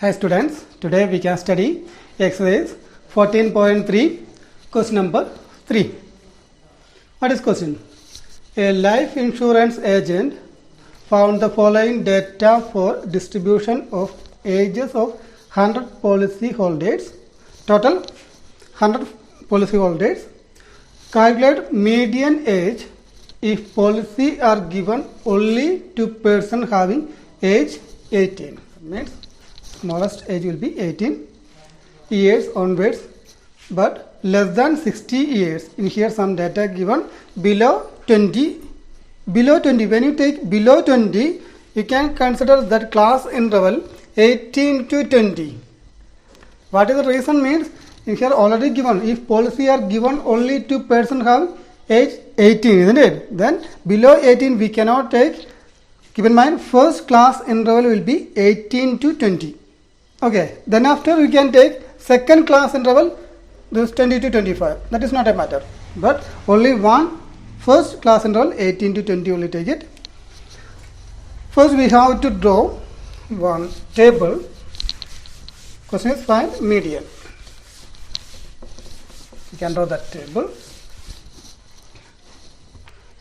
Hi students, today we can study exercise 14.3 question number 3. What is question? A life insurance agent found the following data for distribution of ages of 100 policy holders. Total 100 policy holders. Calculate median age if policy are given only to person having age 18. Means smallest age will be 18 years onwards, but less than 60 years. In here some data given below 20. Below 20, when you take below 20, you can consider that class interval 18 to 20. What is the reason means? In here already given, if policy are given only to person have age 18, isn't it? Then below 18 we cannot take. Keep in mind, first class interval will be 18 to 20. Okay, then after we can take second class interval, this 20 to 25. That is not a matter. But only one first class interval 18 to 20 only take it. First we have to draw one table. Question is find median. You can draw that table.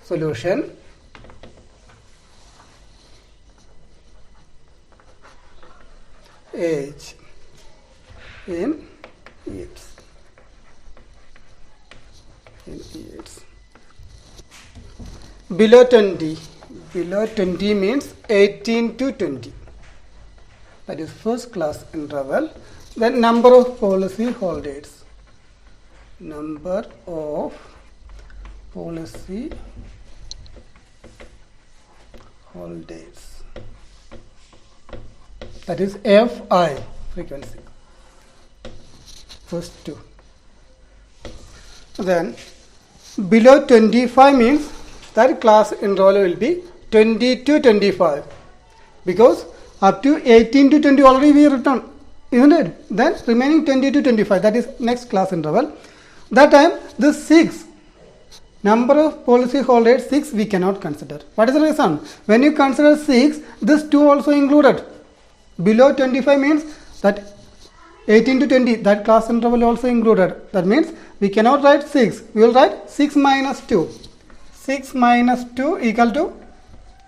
Solution. Age in years. Below 20. Below 20 means 18 to 20. That is first class interval. Then number of policy holders. Number of policy holders. That is FI, frequency. First two. Then below 25 means that class interval will be 20 to 25, because up to 18 to 20 already we written, isn't it? Then remaining 20 to 25, that is next class interval. That time the 6 number of policy holders 6 we cannot consider. What is the reason? When you consider 6, this 2 also included. Below 25 means that 18 to 20, that class interval also included. That means we cannot write 6. We will write 6 minus 2. 6 minus 2 equal to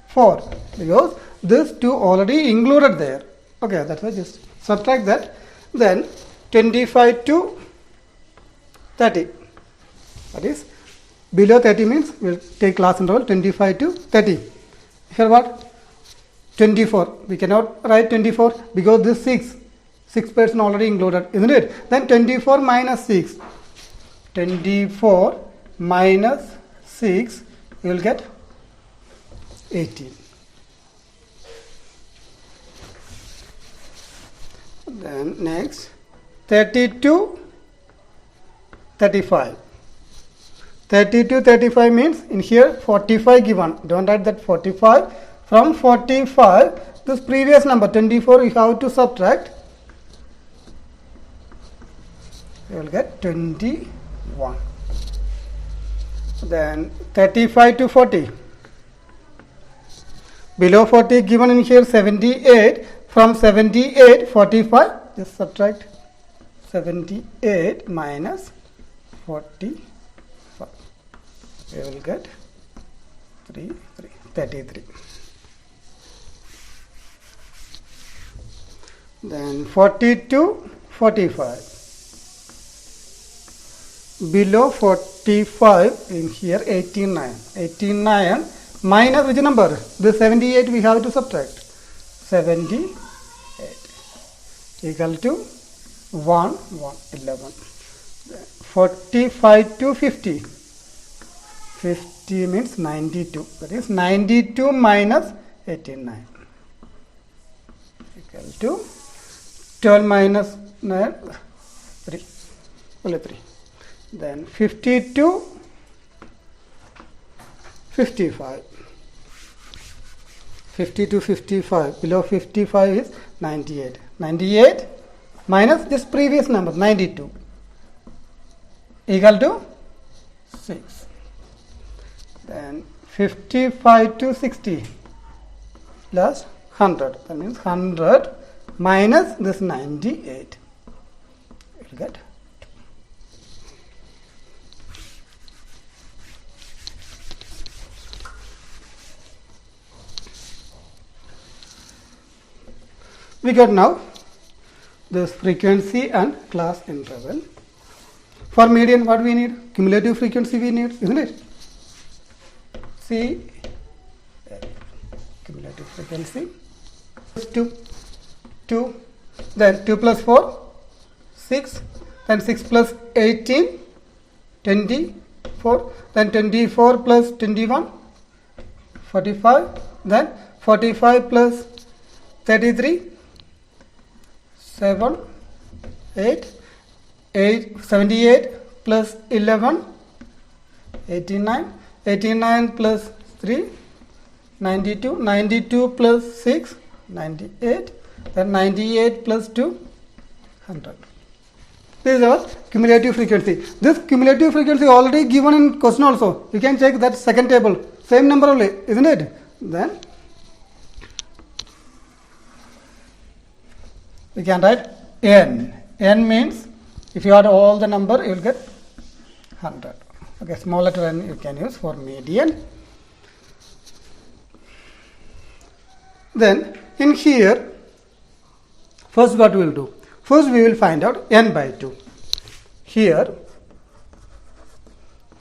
4, because this 2 already included there. Okay, that's why just subtract that. Then 25 to 30. That is below 30 means we will take class interval 25 to 30. Here what? 24. We cannot write 24 because this 6 person already included, isn't it? Then 24 minus 6. 24 minus 6, you will get 18. Then next 30 to 35. 30 to 35 means in here 45 given. Don't write that 45. From 45, this previous number 24 you have to subtract. You will get 21. Then 35 to 40. Below 40 given in here 78. From 78, 45, just subtract 78 minus 45. You will get 33. Then 40 to 45. Below 45 in here 89. 89 minus which number? The 78 we have to subtract. 78 equal to 11. 45 to 50. 50 means 92. That is 92 minus 89 equal to 12 minus 9, 3. Only 3. Then 50 to 55. 50 to 55. Below 55 is 98. 98 minus this previous number 92 equal to 6. Then 55 to 60 plus 100. That means 100 minus this 98. You will get 2. We got now this frequency and class interval. For median, what we need? Cumulative frequency we need, isn't it? C, cumulative frequency, 2, then 2 plus 4, 6, then 6 plus 18, 24, then 24 plus 21, 45, then 45 plus 33, 7, 8, 78 plus 11, 89, 89 plus 3, 92, 92 plus 6, 98, then 98 plus 2, 100. This is our cumulative frequency. This cumulative frequency already given in question also. You can check that second table. Same number only, isn't it? Then we can write n. N means if you add all the number, you will get 100. Okay, small letter n you can use for median. Then in here, first what we will do? First we will find out n by 2. Here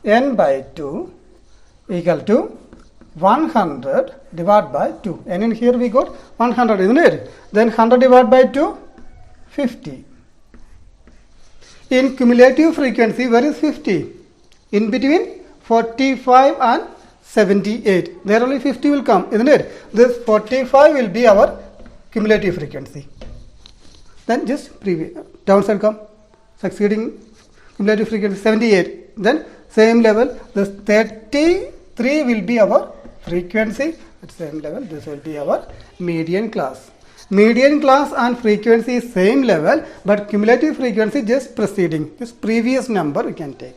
n by 2 equal to 100 divided by 2. And in here we got 100, isn't it? Then 100 divided by 2, 50. In cumulative frequency, where is 50? In between 45 and 78. There only 50 will come, isn't it? This 45 will be our cumulative frequency. Then just previous downside come, succeeding cumulative frequency 78. Then same level, this 33 will be our frequency. At same level, this will be our median class. Median class and frequency is same level, but cumulative frequency just preceding. This previous number we can take.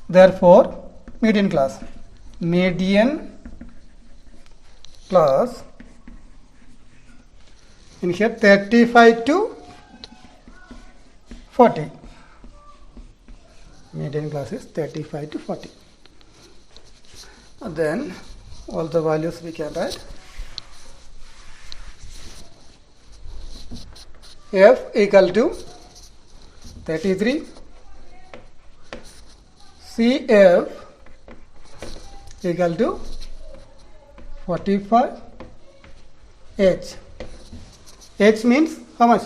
Therefore, median class in here 35 to 40. Median class is 35 to 40. And then all the values we can write. F equal to 33, CF equal to 45, H means how much?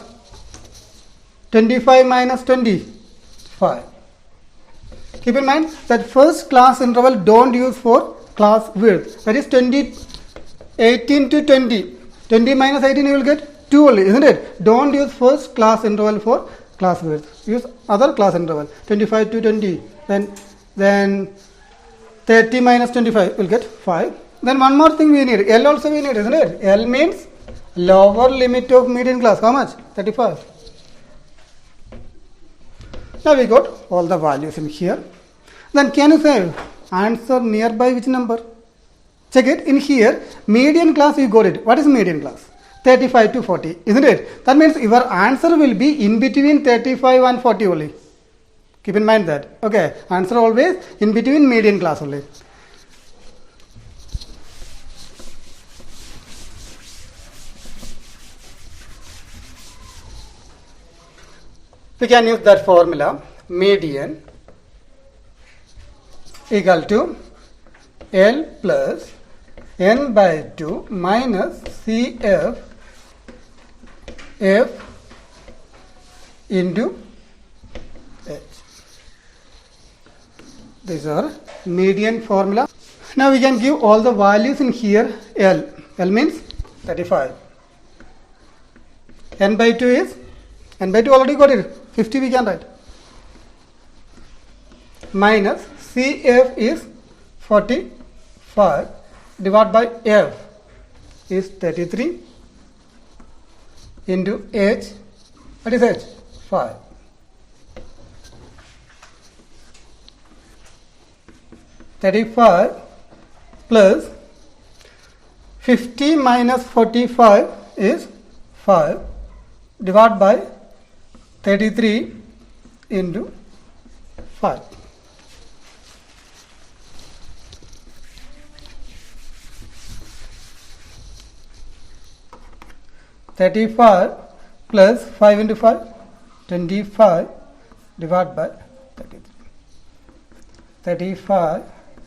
25 minus 25. Keep in mind that first class interval don't use for class width. That is 18 to 20. 20 minus 18 you will get 2 only, isn't it? Don't use first class interval for class width. Use other class interval. 25 to 20. Then 30 minus 25 will get 5. Then one more thing we need. L also we need, isn't it? L means lower limit of median class. How much? 35. Now we got all the values in here. Then can you say answer nearby which number? Check it. In here, median class you got it. What is median class? 35 to 40, isn't it? That means your answer will be in between 35 and 40 only. Keep in mind that. Okay, answer always in between median class only. We can use that formula. Median equal to L plus n by 2 minus CF F into H. These are median formula. Now we can give all the values in here. L means 35. N by 2 is, n by 2 already got it, 50 we can write. Minus CF is 45 divided by F is 33 into H. What is H? 5. +35 plus 50 minus 45 is 5 divided by 33 into 5. (35) plus 5 into 5, 25 divided by 33. 35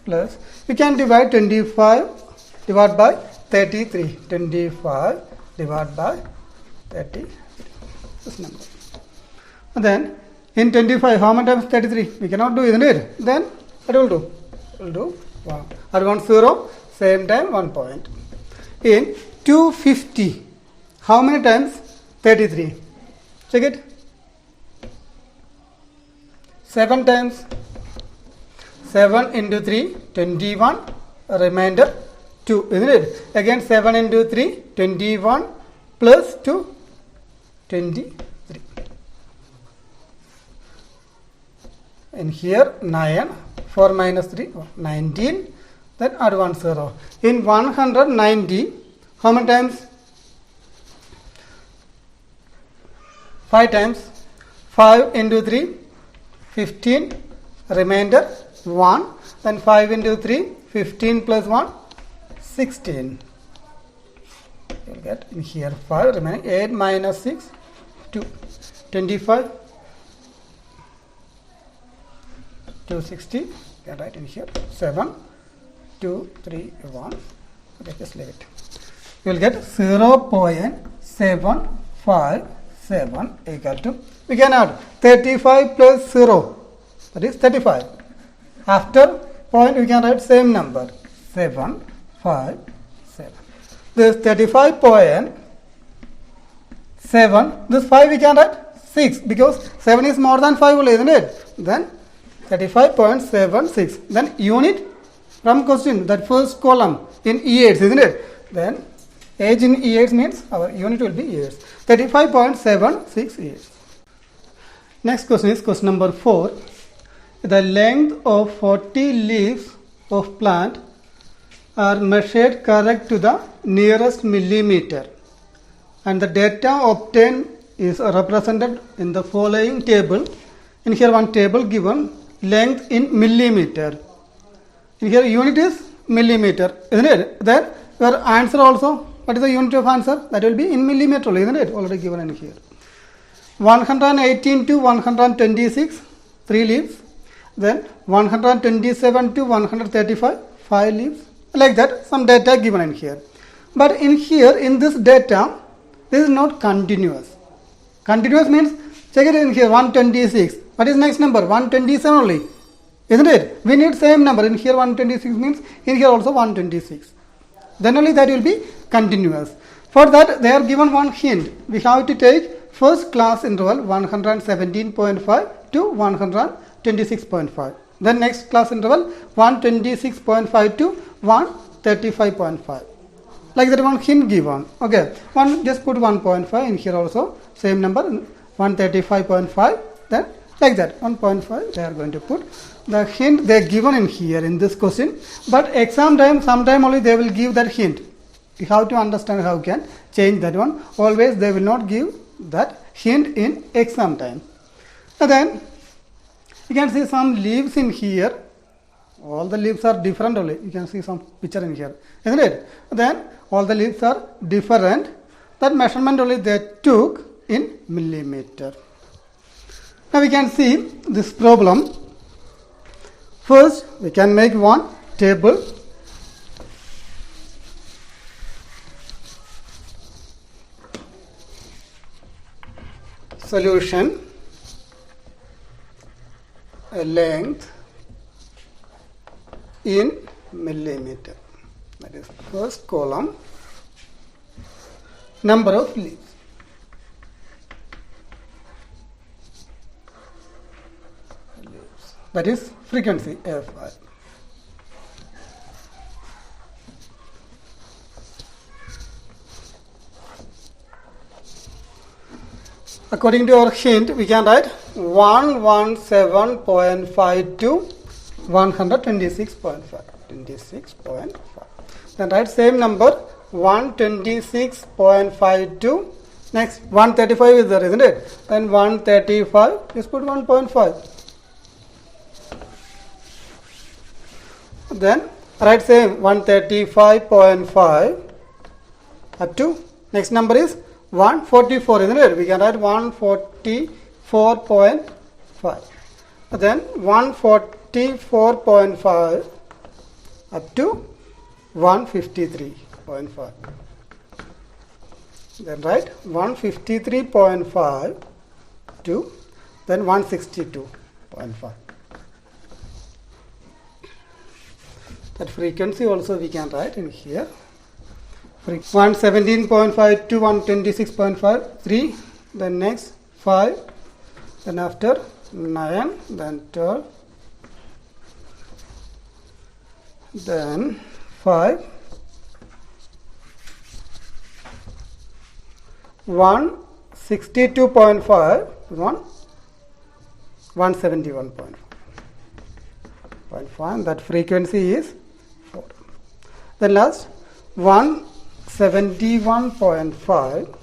plus, we can divide 25 divided by 33. 25 divided by 33. This number. And then in 25, how many times 33? We cannot do, isn't it? Then what will do? We'll do 1. Add 1 0, same time 1 point. In 250, how many times 33? Check it. 7 times. 7 into 3, 21, remainder 2, isn't it? Again 7 into 3, 21 plus 2, 23. In here 9, 4 minus 3, 19, then add 1 0. In 190, how many times? 5 times. 5 into 3, 15, remainder 1, then 5 into 3, 15 plus 1, 16. You will get in here 5, remaining 8 minus 6, 2, 25, 260, get right in here, 7, 2, 3, 1, okay, just leave it. You will get 0.757 equal to, we can add 35 plus 0, that is 35. After point we can write same number 7, 5, 7. This 35.7, this 5 we can write 6 because 7 is more than 5 only, isn't it? Then 35.76. Then unit from question, that first column in years, isn't it? Then age in years means our unit will be years. 35.76 years. Next question is question number 4. The length of 40 leaves of plant are measured correct to the nearest millimeter, and the data obtained is represented in the following table. In here one table given length in millimeter. In here unit is millimeter, isn't it? Then your answer also, what is the unit of answer? That will be in millimeter, isn't it? Already given in here. 118 to 126, 3 leaves. Then 127 to 135, 5 leaves. Like that, some data given in here. But in here, in this data, this is not continuous. Continuous means, check it in here, 126. What is next number? 127 only. Isn't it? We need same number. In here 126 means, in here also 126. Then only that will be continuous. For that, they are given one hint. We have to take first class interval 117.5 to 126.5. Then next class interval 126.5 to 135.5. Like that one hint given. Okay. One just put 1.5 in here also. Same number 135.5. Then like that 1.5 they are going to put. The hint they are given in here in this question. But exam time, sometime only they will give that hint. You have to understand how you can change that one. Always they will not give that hint in exam time. And then you can see some leaves in here. All the leaves are different only. You can see some picture in here, isn't it? Then all the leaves are different. That measurement only they took in millimeter. Now we can see this problem. First we can make one table. Solution, length in millimeter. That is first column, number of leaves. That is frequency Fi. According to our hint, we can write 117.5 to 126.5. 26.5. Then write same number 126.52. Next 135 is there, isn't it? Then 135, just put 1.5. Then write same 135.5 up to next number is 144, isn't it? We can write 144.5. Then 144.5 up to 153.5. Then write 153.5 to then 162.5. That frequency also we can write in here. 117.5 to 126.5, 3, then next 5, then after 9, then 12, then 5, 162.5, 171.5. That frequency is 4. Then last 171.5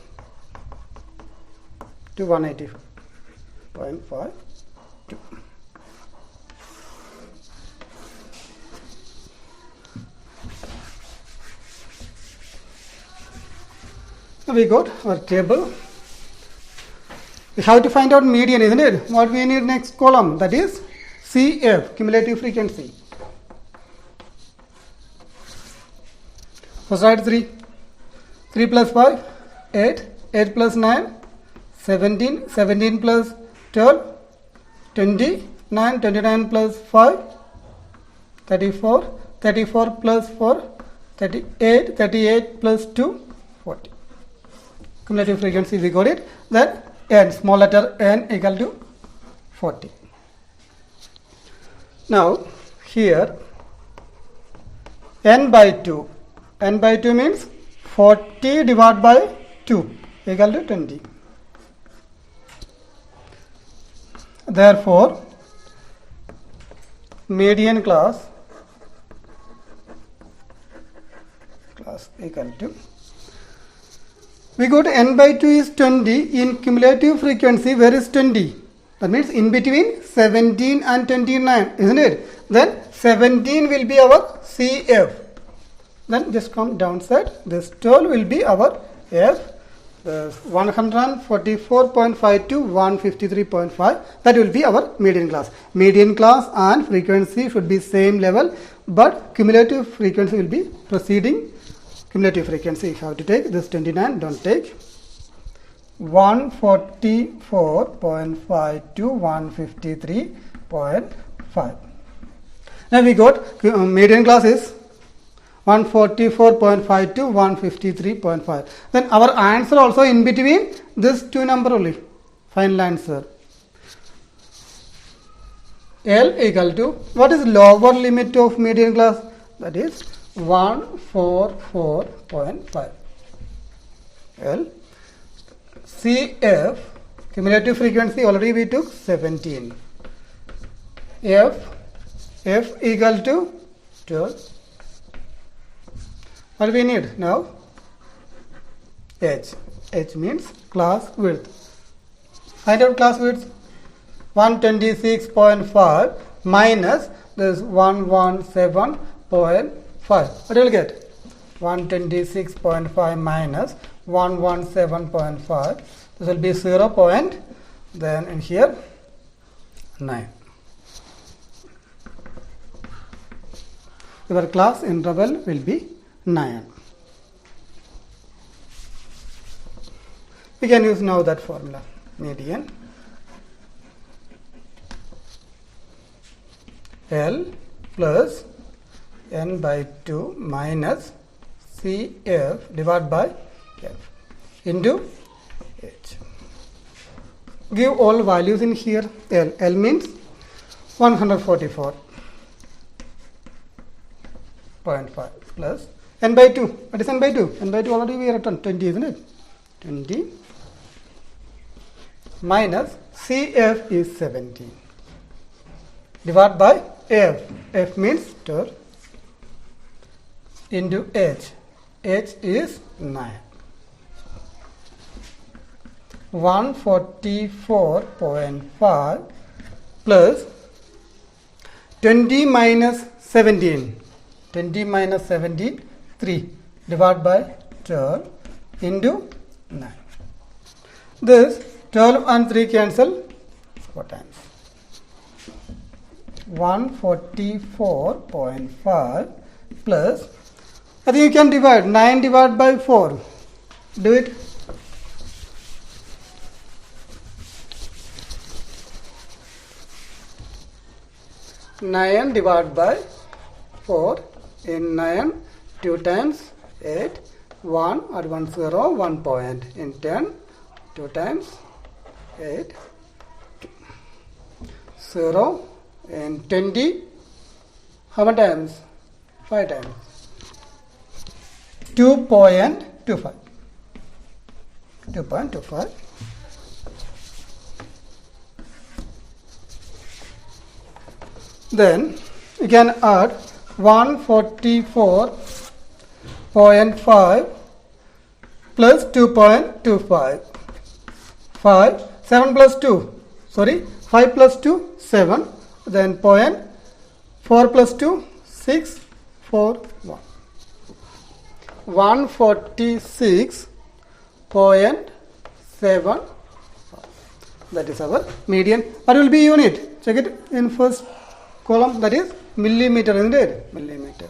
to 180.5. We got our table. We have to find out median, isn't it? What we need next column, that is CF, cumulative frequency. First write 3. 3 plus 5, 8. 8 plus 9, 17. 17 plus 12, 29. 29 plus 5, 34. 34 plus 4, 38. 38 plus 2, 40. Cumulative frequency, we got it. Then n, small letter n equal to 40. Now here n by 2. N by 2 means 40 divided by 2 equal to 20. Therefore, median class equal to, we got n by 2 is 20. In cumulative frequency, where is 20? That means in between 17 and 29, isn't it? Then 17 will be our CF. Then just come downside. This 12 will be our F. 144.5 to 153.5. That will be our median class. Median class and frequency should be same level, but cumulative frequency will be preceding cumulative frequency. You have to take this 29, don't take 144.5 to 153.5. Now we got median class is 144.5 to 153.5. Then our answer also in between this two number only. Final answer. L equal to, what is lower limit of median class? That is 144.5. L. CF, cumulative frequency already we took 17. F equal to 12. What we need now? H. H means class width. Find out class width. 126.5 minus this 117.5. What do you get? 126.5 minus 117.5. This will be 0. Then in here 9. Your class interval will be 9. We can use now that formula. Median L plus n by 2 minus CF divided by F into H. Give all values in here. L means 144.5 plus n by 2. What is n by 2? N by 2 already we have written 20, isn't it? 20 minus CF is 17 divided by F. F means 12 into H. H is 9. 144.5 plus 20 minus 17. 20 minus 17, 3 divided by 12 into 9. This 12 and 3 cancel 4 times. 144.5 plus, I think you can divide 9 divided by 4. Do it. Nine divided by 4. In 9, 2 times 8, 1 or 1 0, 1 point. In 10, 2 times 8, 0. In 20, how many times? 5 times. 2.25. 2.25. Then you can add 144.5 plus 2.25. 5, 7 plus 2, sorry, 5 plus 2, 7. Then point 4 plus 2, 6, 4, 1. 146.7. That is our median. What will be unit? Check it in first column, that is millimeter, isn't it? Millimeter.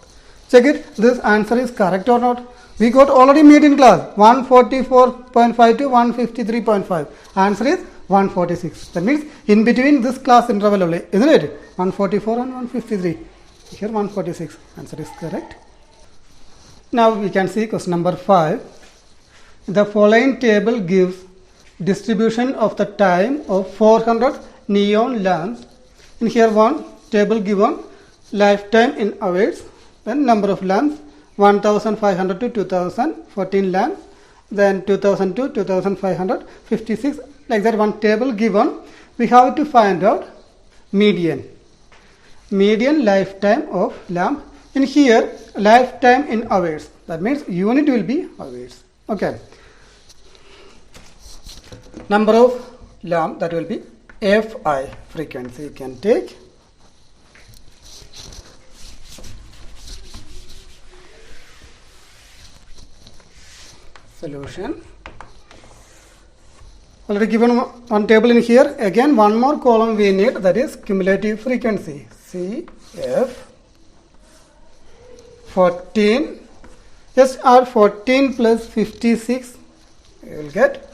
Check it. This answer is correct or not? We got already median class 144.5 to 153.5. Answer is 146. That means in between this class interval only, isn't it? 144 and 153. Here 146. Answer is correct. Now we can see question number 5. The following table gives distribution of the time of 400 neon lamps. In here one table given lifetime in hours, then number of lamps 1500 to 2014 lamps, then 2000 to 2556, like that one table given. We have to find out median lifetime of lamp. In here lifetime in hours, that means unit will be hours. Okay, number of lamp, that will be Fi, frequency you can take. Solution. Already given one table in here. Again one more column we need, that is cumulative frequency. CF 14. Just add 14 plus 56. You will get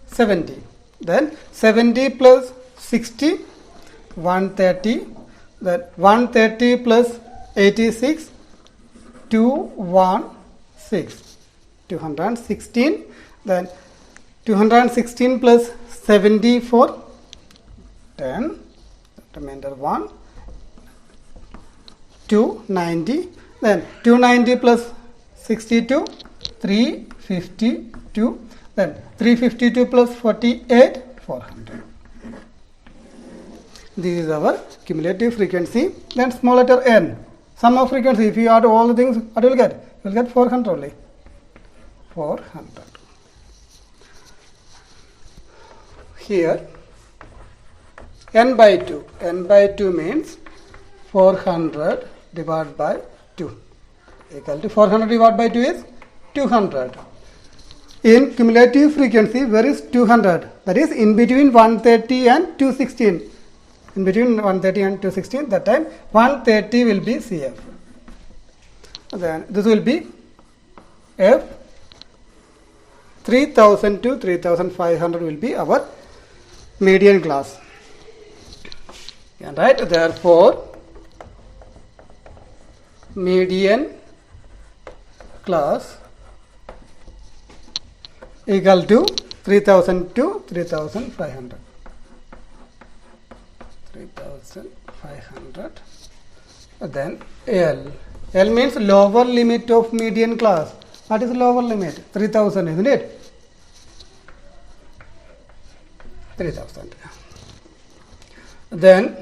70. Then 70 plus 60, 130. Then 130 plus 86, 216. 216. Then 216 plus 74, 10. Remainder 1. 290. Then 290 plus 62, 352. Then 352 plus 48, 400. This is our cumulative frequency. Then small letter n, sum of frequency. If you add all the things, what you will get? You will get 400 only. 400. Here n by 2. N by 2 means 400 divided by 2 equal to 400 divided by 2 is 200. In cumulative frequency, where is 200? That is in between 130 and 216. In between 130 and 216, that time 130 will be CF. Then this will be F. 3000 to 3500 will be our median class. And right, therefore median class equal to 3000 to 3500. 3500. Then L. L means lower limit of median class. What is lower limit? 3000, isn't it? 3000. Then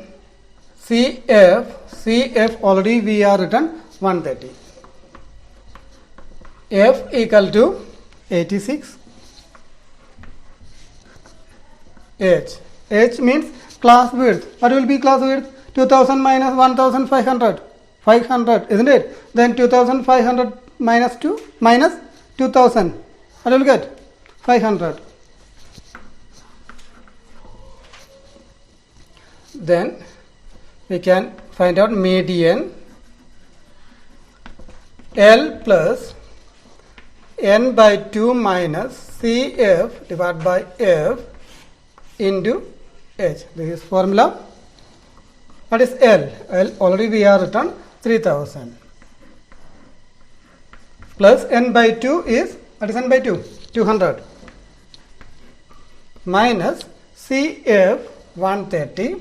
CF already we are written 130. F equal to 86. H means class width. What will be class width? 2000 minus 1500. 500, isn't it? Then 2500 minus 2 minus 2000. What will you get? 500. Then we can find out median. L plus n by 2 minus CF divided by F into H. This is formula. What is L? L already we have written 3000. Plus n by 2 is, what is n by 2? 200. Minus CF 130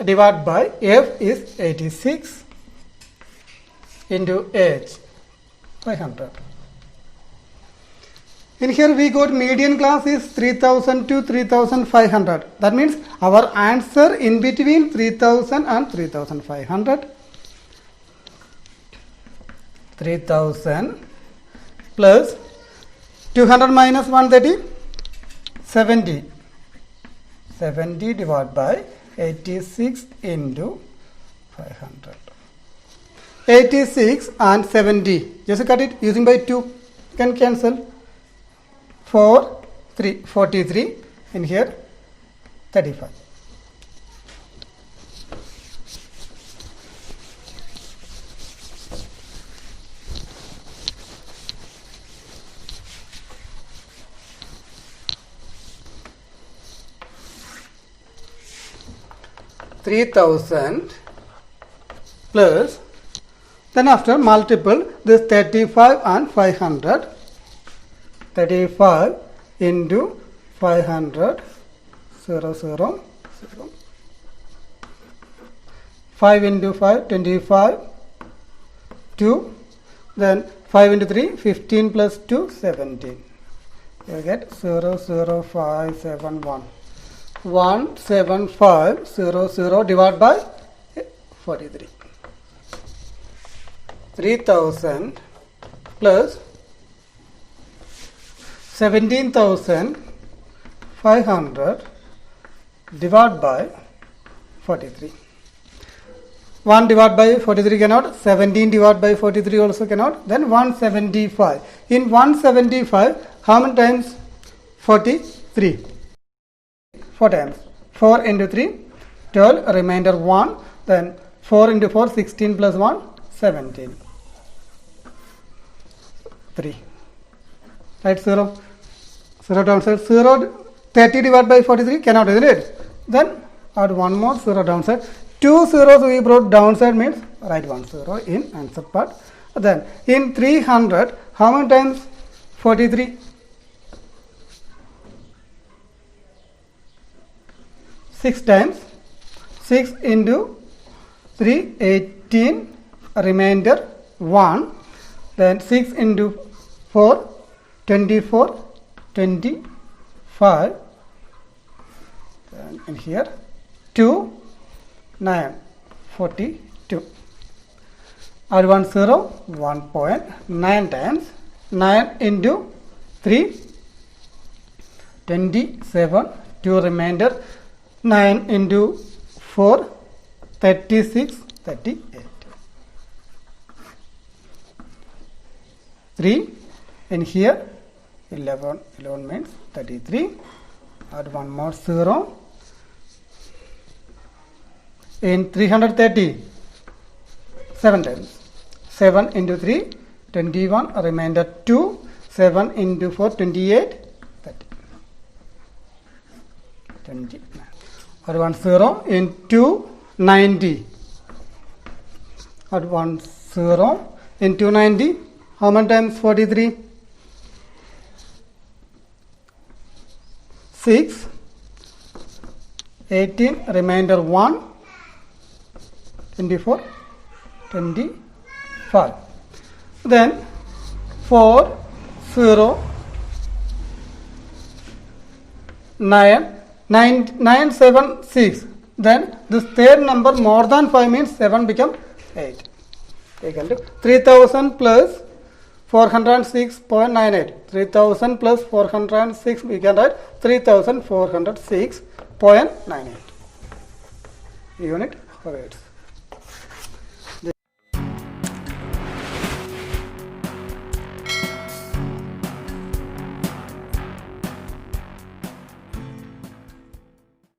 divided by F is 86 into H 500. In here we got median class is 3000 to 3500. That means our answer in between 3000 and 3500. 3000 plus 200 minus 130, 70. 70 divided by 86 into 500. 86 and 70. Just cut it using by 2. You can cancel. 4, 3, 43. In here, 35. $3,000 plus, then after multiple this 35 and 500. 35 into 500, 0, 0, 0. 5 into 5, 25, 2. Then 5 into 3, 15 plus 2, 17. You get 0, 0, 5, 7, 1. 17500 divided by 43. 3000 plus 17,500 divided by 43. 1 divided by 43 cannot, 17 divided by 43 also cannot, then 175. In 175, how many times? 43. 4 times. 4 into 3, 12, remainder 1, then 4 into 4, 16 plus 1, 17. 3. Right, 0. 0 downside. 0, 30 divided by 43 cannot, isn't it? Then add one more 0 downside. 2 zeros we brought downside means write 1 0 in answer part. Then in 300, how many times 43? 6 times. 6 into 3, 18, remainder 1. Then 6 into 4, 24, 25. And here 2, 9, 42. Add 1 0, 1.9 times. 9 into 3, 27, 2 remainder. 9 into 4, 36, 38. 3 in here, 11 means 33. Add one more 0. In 330, 7 times. 7 into 3, 21, remainder 2. 7 into 4, 28, 30. 29. Add 1 0 in 290. Add 1 0 in 290. How many times 43? 6. 18, remainder 1. 24, 25. Then 4, 0, 9, 7, 6. Then this third number more than 5 means 7 become 8. Equal to 3000 plus 406.98. 3000 plus 406, we can write 3406.98 unit rates.